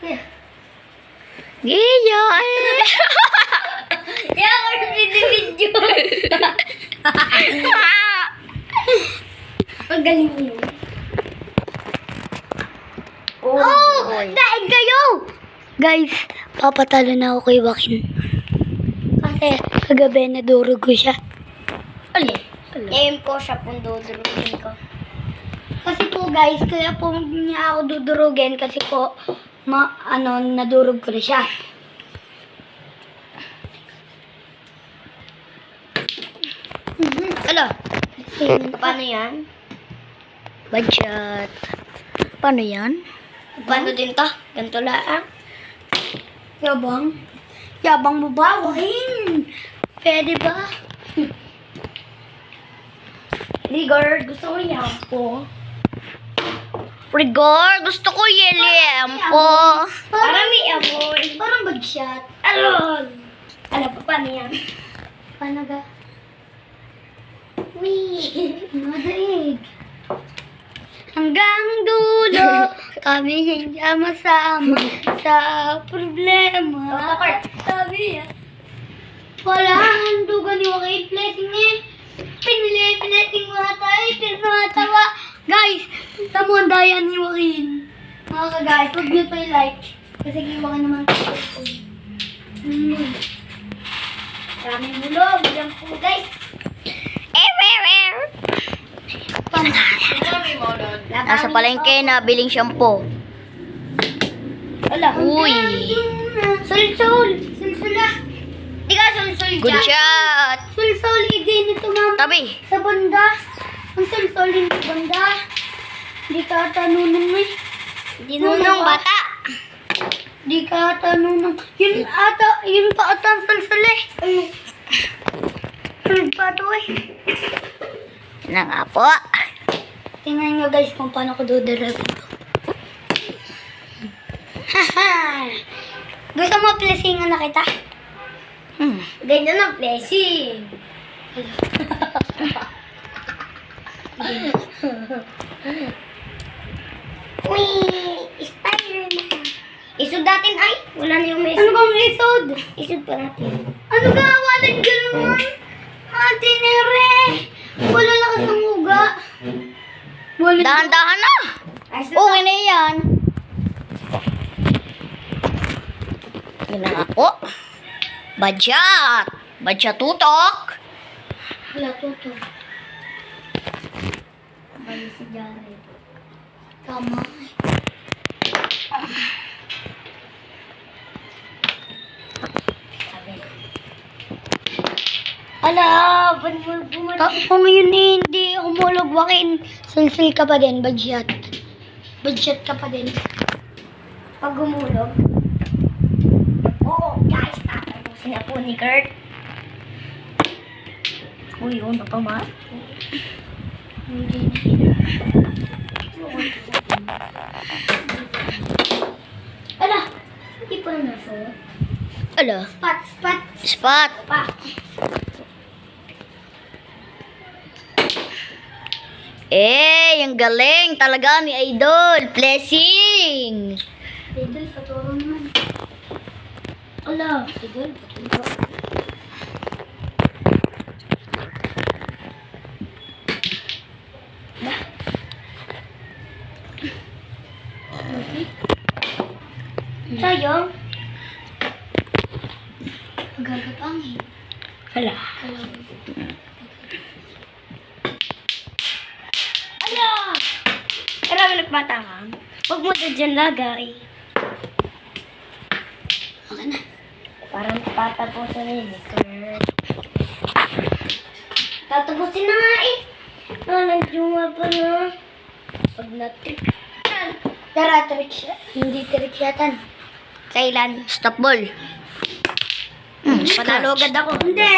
Giya eh. Kaya ako nag-video. Ang galing mo. Oh! Daig kayo! Guys, papatalo na ako kay Joaquin. Kasi kagabi nadurog ko siya. Ngayon po siya pong dudurugin ko. Kasi po guys, kaya po niya ako dudurugin kasi po nadurog ko na siya. Ano? Paano yan? Budget. Paano yan? Paano din to? Ganito lang. Yabang? Yabang mo ba? Joaquin? Pwede ba? Rigor, gusto ko yan po. Rigor, gusto ko yelempo. Para may amoy. Parang bagshot. Alon! Ano pa, paano yan? Paano ga? Wee! Madaig. Hanggang dulo, kami hindi masama sa problema. Sabi yan. Wala ang handugan ni Joaquin. Blessing eh. Pinili-blessing mga tayo. Tinatawa. Guys, tamo ang daya ni Joaquin. Mga ka-guys, huwag niyo pa i-like. Kasi kiwa ka naman ko. Maraming bulog. Diyan po, guys. Nasa palengke na biling shampoo. Wala. Uy. Sul-sul. Sul-sula. Di ka sul-sul Good dyan. shot. Sul-sul. Igay nito, ma'am. Tabi. Sa banda. Ang sul-sul din sa banda. Di ka ata nunong eh. Di nunong bata. Di ka ata nunong. Yun pa ata ang sul-sul eh. Yun pa ito eh. Na nga po. Tingnan nyo guys kung paano ko dudirect ito. Haha! Gusto mo placingan na kita? Ganyan ang blessing. Uy! Spider-Man. Isod natin ay. Wala na yung message. Ano bang isod? Isod pa natin. Ano ka? Walang gano'n? Ate Nere! Wala lakas ng uga. Dahan-dahan na! Okay na yan. Yun na nga po. Badyat! Badyat tutok! Wala toto. Bali si Jared. Tama. Ala! Ba't mo bumalik? Kung yun eh, hindi humulog, Joaquin, silsil ka pa din, badyat. Badyat ka pa din. Pag gumulog. Oo, guys. Tatapusin na po ni Kurt. Uy, yun. Napamas. Hindi Ala! Hindi pa na so. Ala? Spot, spot, Spot. spot. Ang galing talaga ni Idol. Blessing. Idol, paturo naman. Ala! Idol, paturo. Sayang. Gagapangin. Ala. Ala! Marami nagpatakam. Huwag mo na dyan lagay. Okay na. Parang tatapusin na yun, Kurt. Tatapusin na nga eh. Nandiyo pa na. Pag natin. Tara, trick siya. Hindi trick yatan. Kailan? Stop ball. Panalo agad ako. Hindi.